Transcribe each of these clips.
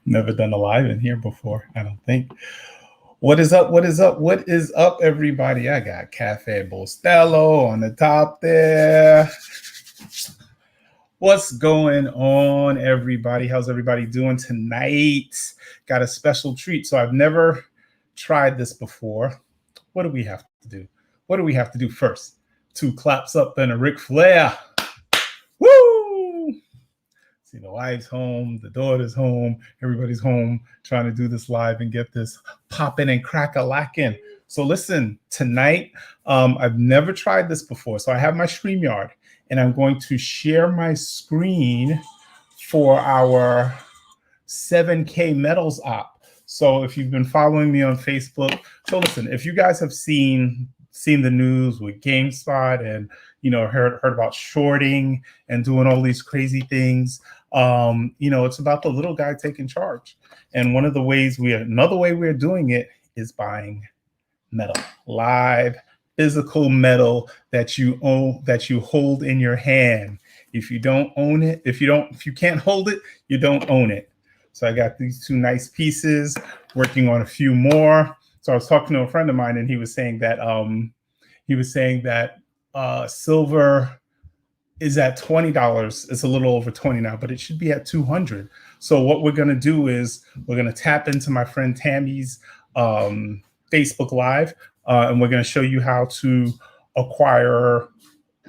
Never done a live in here before, I don't think. What is up? What is up? What is up, everybody? I got Cafe Bostello on the top there. What's going on, everybody? How's everybody doing tonight? Got a special treat. So I've never tried this before. What do we have to do? What do we have to do first? 2 claps up and a Ric Flair. Woo! See, the wife's home, the daughter's home, everybody's home trying to do this live and get this popping and crack-a-lacking. So listen, tonight, I've never tried this before. So I have my StreamYard, and I'm going to share my screen for our 7K Metals op. So if you've been following me on Facebook, so listen, if you guys have seen the news with GameSpot and heard about shorting and doing all these crazy things, it's about the little guy taking charge. And another way we're doing it is buying metal, live physical metal that you own, that you hold in your hand. If you don't own it, if you can't hold it, you don't own it. So I got these 2 nice pieces, working on a few more. So I was talking to a friend of mine, and he was saying that silver is at $20. It's a little over 20 now, but it should be at 200. So what we're going to do is we're going to tap into my friend Tammy's Facebook Live, and we're going to show you how to acquire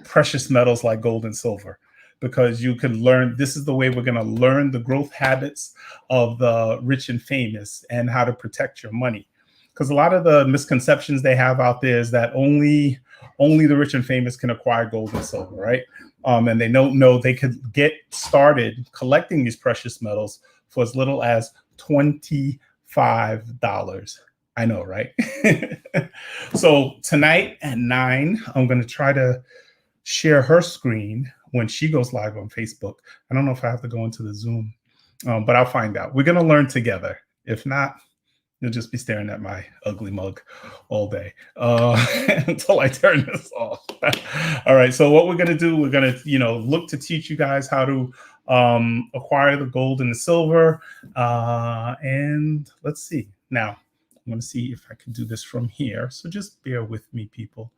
precious metals like gold and silver, because you can learn. This is the way we're going to learn the growth habits of the rich and famous and how to protect your money. Because a lot of the misconceptions they have out there is that only the rich and famous can acquire gold and silver, right? And they don't know they could get started collecting these precious metals for as little as $25. I know, right? So tonight at 9, I'm going to try to share her screen when she goes live on Facebook. I don't know if I have to go into the Zoom, but I'll find out. We're going to learn together. If not, you'll just be staring at my ugly mug all day until I turn this off. All right. So what we're going to do, we're going to, look to teach you guys how to acquire the gold and the silver. And let's see. Now, I'm going to see if I can do this from here. So just bear with me, people.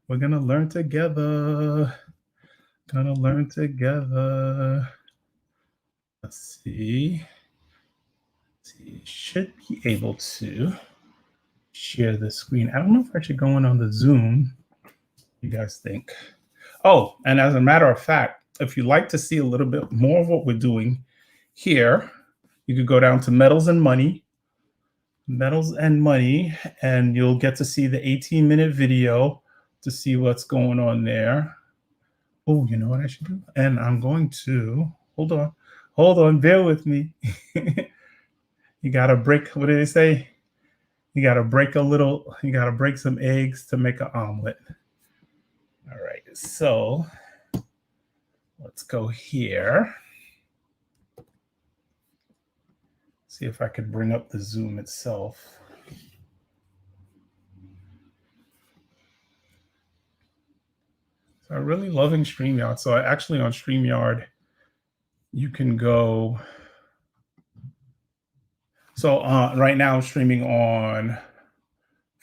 We're going to learn together. Let's see. Should be able to share the screen. I don't know if I should go in on the Zoom. What do you guys think? Oh, and as a matter of fact, if you'd like to see a little bit more of what we're doing here, you could go down to Metals and Money, and you'll get to see the 18-minute video to see what's going on there. Oh, you know what I should do? And I'm going to, hold on, bear with me. You got to break, what do they say? You got to break some eggs to make an omelet. All right, so let's go here. See if I could bring up the Zoom itself. So I'm really loving StreamYard. So actually on StreamYard, you can go. So right now I'm streaming on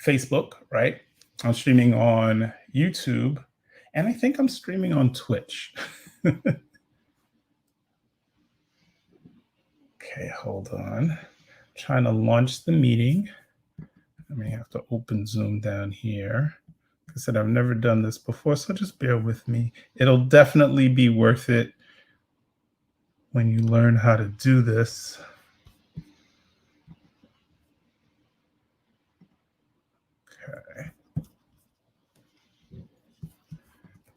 Facebook, right? I'm streaming on YouTube, and I think I'm streaming on Twitch. Okay, hold on. I'm trying to launch the meeting. I may have to open Zoom down here. Like I said, I've never done this before, so just bear with me. It'll definitely be worth it when you learn how to do this. Okay.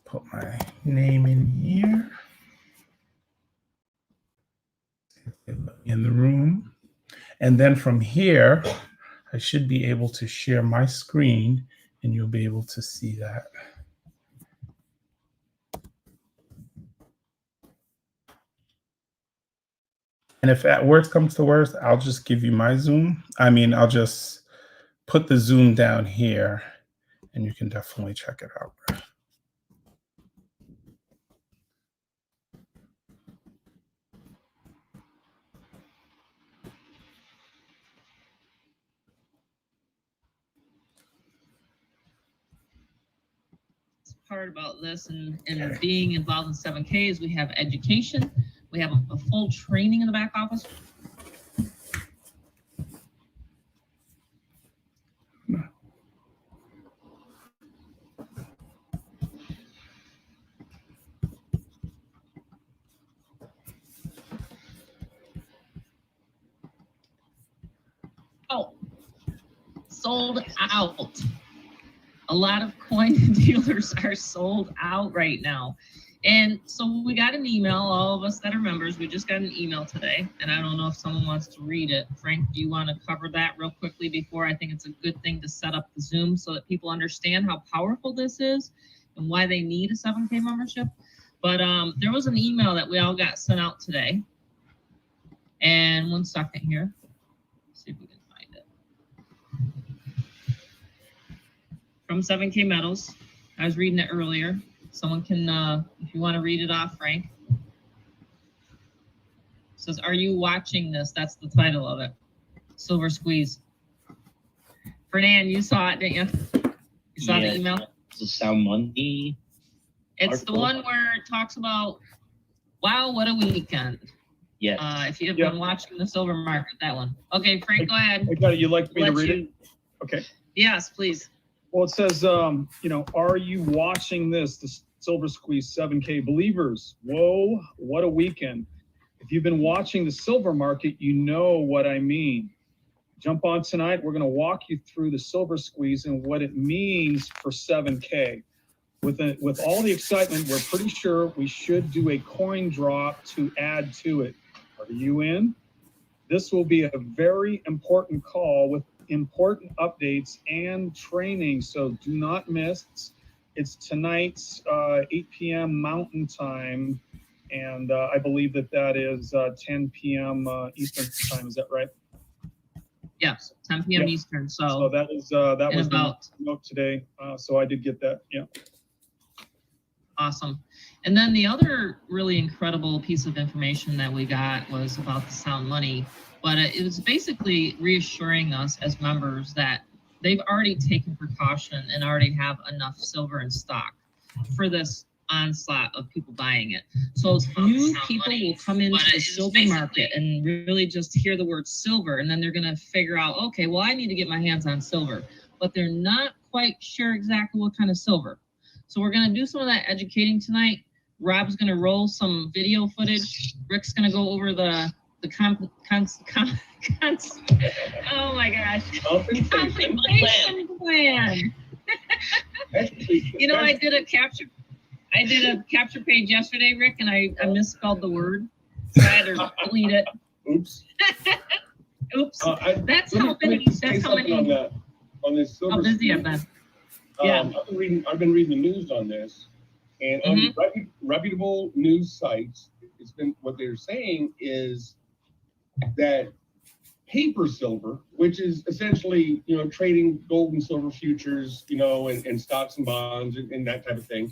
Put my name in here. In the room. And then from here, I should be able to share my screen, and you'll be able to see that. And if at worst comes to worst, I'll just give you my Zoom. I'll just put the Zoom down here, and you can definitely check it out. part about this and being involved in 7K is we have education. We have a full training in the back office. Oh, sold out. A lot of coin dealers are sold out right now. And so we got an email, all of us that are members, we just got an email today, and I don't know if someone wants to read it. Frank, do you want to cover that real quickly before? I think it's a good thing to set up the Zoom so that people understand how powerful this is and why they need a 7K membership. But there was an email that we all got sent out today. And one second here, let's see if we can find it. From 7K Metals, I was reading it earlier. Someone can, if you want to read it off, Frank. It says, are you watching this? That's the title of it. Silver Squeeze. Fernand, you saw it, didn't you? You saw the email? It's a Sound Money. It's the one where it talks about, wow, what a weekend. Yes. If you have been watching the silver market, that one. Okay, Frank, go ahead. I got it. You'd like me to read it? Okay. Yes, please. Well, it says, you know, are you watching this, the Silver Squeeze 7K believers? Whoa, what a weekend. If you've been watching the silver market, you know what I mean. Jump on tonight. We're going to walk you through the Silver Squeeze and what it means for 7K. With all the excitement, we're pretty sure we should do a coin drop to add to it. Are you in? This will be a very important call with important updates and training, so do not miss. It's tonight's 8 p.m. Mountain Time, and I believe that is 10 p.m. Eastern Time. Is that right? Yes, 10 p.m. Eastern. So that was the note today. So I did get that. Yeah. Awesome. And then the other really incredible piece of information that we got was about the Sound Money. But it was basically reassuring us as members that they've already taken precaution and already have enough silver in stock for this onslaught of people buying it. So new people will come into the silver market and really just hear the word silver, and then they're going to figure out, okay, well, I need to get my hands on silver, but they're not quite sure exactly what kind of silver. So we're going to do some of that educating tonight. Rob's going to roll some video footage. Rick's going to go over the oh my gosh, compensation plan. You know, I did a capture page yesterday, Rick, and I misspelled the word. So I had to delete it. Oops. Oops. That's how many. On this silver. How busy I've been. Yeah. I've been reading the news on this, and on reputable news sites, it's been what they're saying is that paper silver, which is essentially, you know, trading gold and silver futures, you know, and stocks and bonds and that type of thing.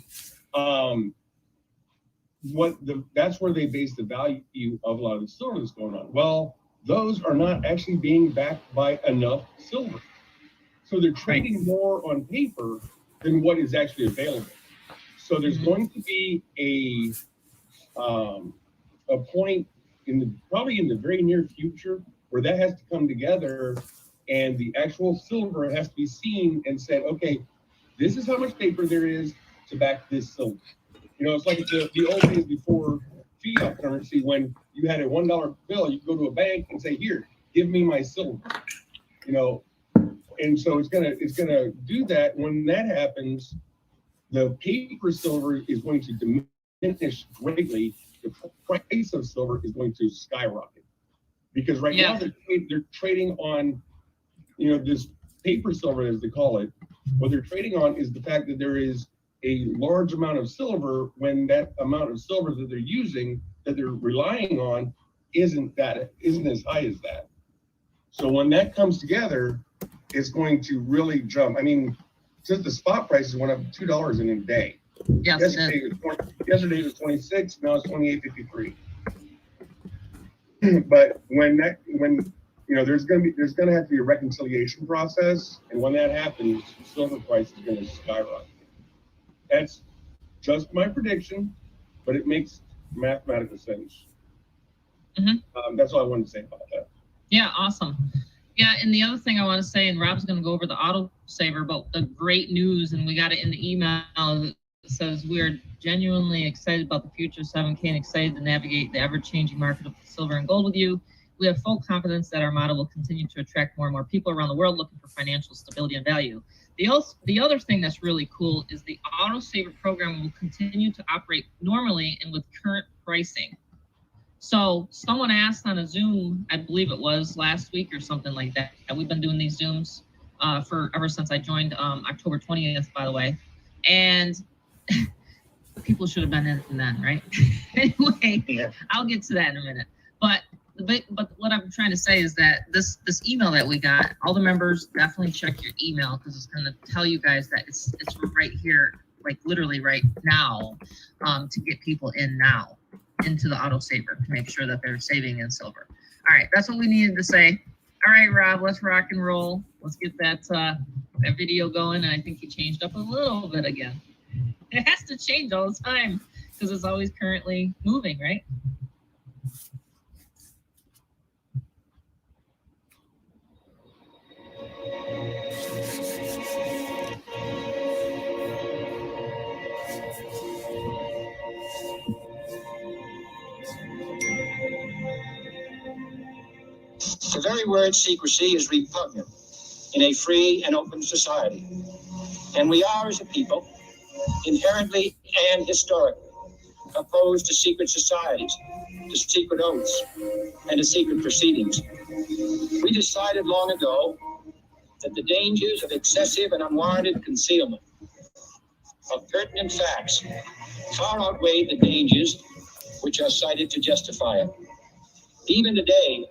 That's where they base the value of a lot of the silver that's going on. Well, those are not actually being backed by enough silver. So they're trading more on paper than what is actually available. So there's going to be a point probably in the very near future where that has to come together, and the actual silver has to be seen and said, okay, this is how much paper there is to back this silver. You know, it's like the old days before fiat currency, when you had a $1 bill, you go to a bank and say, here, give me my silver. You know, and so it's gonna do that. When that happens, the paper silver is going to diminish greatly. The price of silver is going to skyrocket, because right now they're trading on, you know, this paper silver, as they call it. What they're trading on is the fact that there is a large amount of silver, when that amount of silver that they're using, that they're relying on, isn't as high as that. So when that comes together, it's going to really jump. I mean, since the spot prices went up $2 in a day. Yes, yesterday it was 26, now it's 28.53. But when you know, there's gonna have to be a reconciliation process, and when that happens, silver price is gonna skyrocket. just my prediction, but it makes mathematical sense. That's all I wanted to say about that. Yeah, awesome. Yeah, and the other thing I want to say, and Rob's going to go over the auto saver, but the great news, and we got it in the email, that says we are genuinely excited about the future of 7K and excited to navigate the ever-changing market of silver and gold with you. We have full confidence that our model will continue to attract more and more people around the world looking for financial stability and value. The other thing that's really cool is the auto saver program will continue to operate normally and with current pricing. So someone asked on a Zoom, I believe it was last week or something like that. And we've been doing these Zooms for ever since I joined October 20th, by the way. And people should have been in then, right? Anyway, yeah. I'll get to that in a minute. But what I'm trying to say is that this email that we got, all the members definitely check your email, because it's going to tell you guys that it's right here, like literally right now, to get people in now into the auto saver to make sure that they're saving in silver. All right, that's what we needed to say. All right, Rob, let's rock and roll. Let's get that video going. And I think he changed up a little bit again. It has to change all the time because it's always currently moving, right? The very word secrecy is repugnant in a free and open society. And we are, as a people, inherently and historically opposed to secret societies, to secret oaths, and to secret proceedings. We decided long ago that the dangers of excessive and unwarranted concealment of pertinent facts far outweighed the dangers which are cited to justify it. Even today,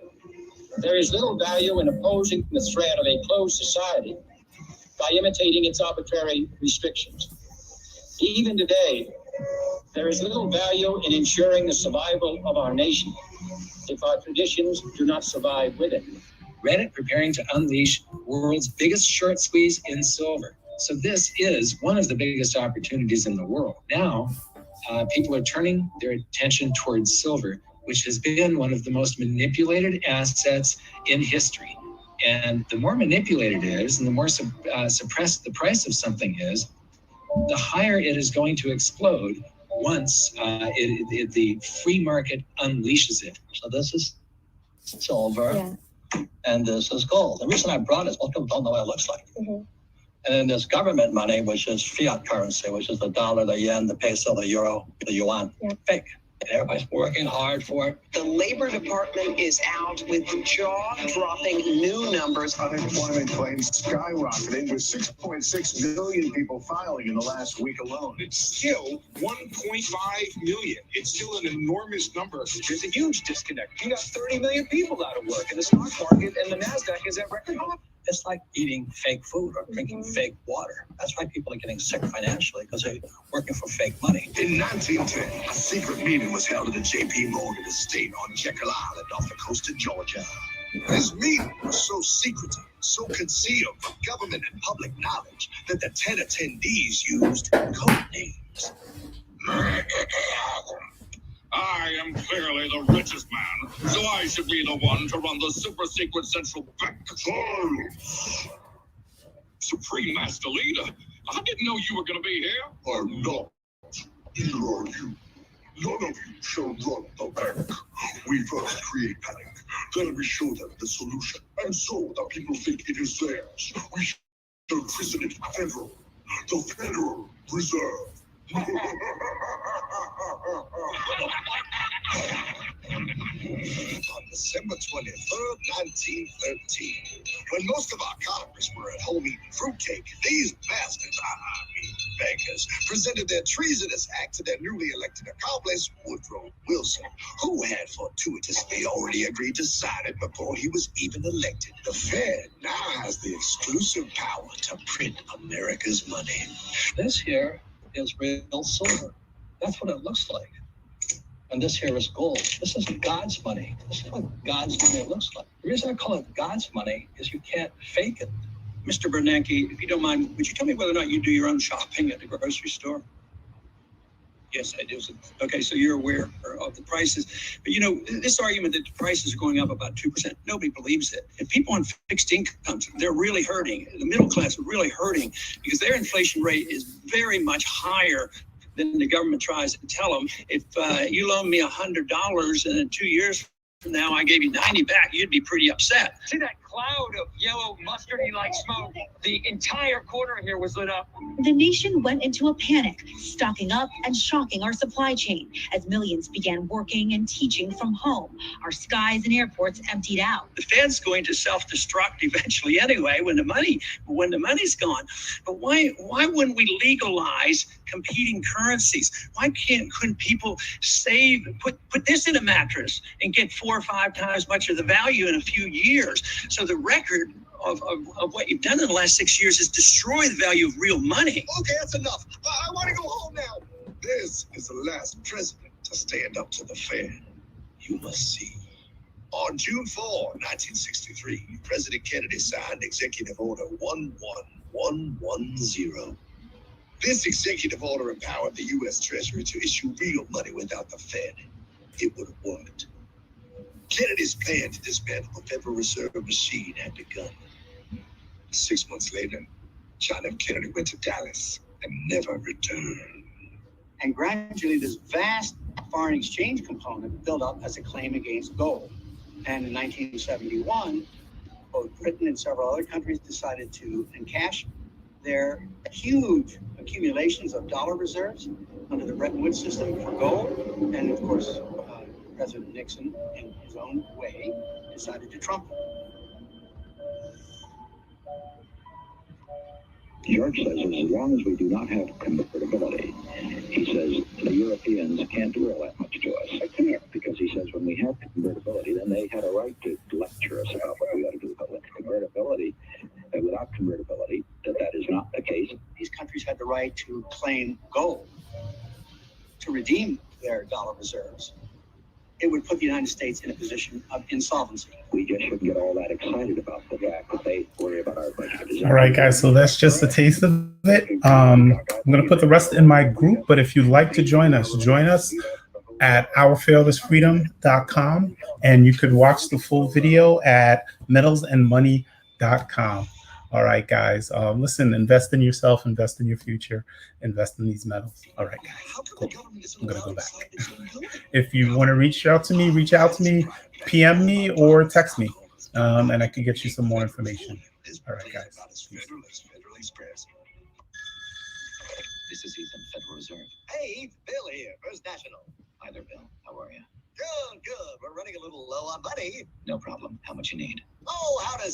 there is little value in opposing the threat of a closed society by imitating its arbitrary restrictions. Even today, there is little value in ensuring the survival of our nation if our traditions do not survive with it. Reddit preparing to unleash world's biggest short squeeze in silver. So this is one of the biggest opportunities in the world. Now, people are turning their attention towards silver, which has been one of the most manipulated assets in history. And the more manipulated it is, and the more suppressed the price of something is, the higher it is going to explode once the free market unleashes it. So this is silver, and this is gold. The reason I brought it is most people don't know what it looks like. And then there's government money, which is fiat currency, which is the dollar, the yen, the peso, the euro, the yuan. Fake. Everybody's working hard for it. The Labor Department is out with jaw-dropping new numbers. Unemployment claims skyrocketing with 6.6 million people filing in the last week alone. It's still 1.5 million. It's still an enormous number. There's a huge disconnect. You got 30 million people out of work in the stock market, and the NASDAQ is at record high. It's like eating fake food or drinking fake water. That's why people are getting sick financially, because they're working for fake money. In 1910, a secret meeting was held at the J.P. Morgan estate on Jekyll Island off the coast of Georgia. This meeting was so secretive, so concealed from government and public knowledge that the 10 attendees used code names. I am clearly the richest man, so I should be the one to run the super secret central bank. Supreme Master Leader, I didn't know you were going to be here. I'm not. Either are you. None of you shall run the bank. We first create panic. Then we show them the solution. And so the people think it is theirs. We shall christen it federal. The Federal Reserve. On December 23rd, 1913, when most of our Congress were at home eating fruitcake, these bastards, bankers, presented their treasonous act to their newly elected accomplice, Woodrow Wilson, who had fortuitously already agreed to sign it before he was even elected. The Fed now has the exclusive power to print America's money. This here is real silver. That's what it looks like. And this here is gold. This is God's money. This is what God's money looks like. The reason I call it God's money is you can't fake it. Mr. Bernanke, if you don't mind, would you tell me whether or not you do your own shopping at the grocery store? Yes, I do. Okay, so you're aware of the prices. But, you know, this argument that the prices are going up about 2%, nobody believes it. And people on fixed incomes, they're really hurting. The middle class are really hurting because their inflation rate is very much higher than the government tries to tell them. If you loan me $100 and in 2 years from now I gave you 90 back, you'd be pretty upset. See that cloud of yellow mustardy like smoke? The entire corner here was lit up. The nation went into a panic, stocking up and shocking our supply chain as millions began working and teaching from home. Our skies and airports emptied out. The Fed's going to self-destruct eventually anyway when the money's gone. But why wouldn't we legalize competing currencies? Why couldn't people save, put this in a mattress and get 4 or 5 times much of the value in a few years? So the record of what you've done in the last 6 years is destroy the value of real money. Okay, that's enough. I want to go home now. This is the last president to stand up to the Fed. You must see. On June 4, 1963, President Kennedy signed Executive Order 11110. This executive order empowered the U.S. Treasury to issue real money without the Fed. It would have worked. Kennedy's plan to dismantle the Federal Reserve machine had begun. 6 months later, John F. Kennedy went to Dallas and never returned. And gradually, this vast foreign exchange component built up as a claim against gold. And in 1971, both Britain and several other countries decided to encash their huge accumulations of dollar reserves under the Bretton Woods system for gold. And of course, President Nixon, in his own way, decided to trump it. George says as long as we do not have convertibility, he says the Europeans can't do all that much to us. They can't, because he says when we have convertibility, then they had a right to lecture us about what we ought to do. But with convertibility, without convertibility, that is not the case. These countries had the right to claim gold to redeem their dollar reserves. It would put the United States in a position of insolvency. We just shouldn't get all that excited about the fact that they worry about our budget. All right, guys. So that's just a taste of it. I'm going to put the rest in my group, but if you'd like to join us at ourfearlessfreedom.com, and you could watch the full video at metалsandmoney.com. All right, guys. Listen, invest in yourself, invest in your future, invest in these metals. All right, guys. Cool. I'm going to go back. If you want to reach out to me, PM me or text me, and I can get you some more information. All right, guys. This is Ethan, Federal Reserve. Hey, Bill here, First National. Hi there, Bill. How are you? Good. We're running a little low on money. No problem. How much you need? Oh, how does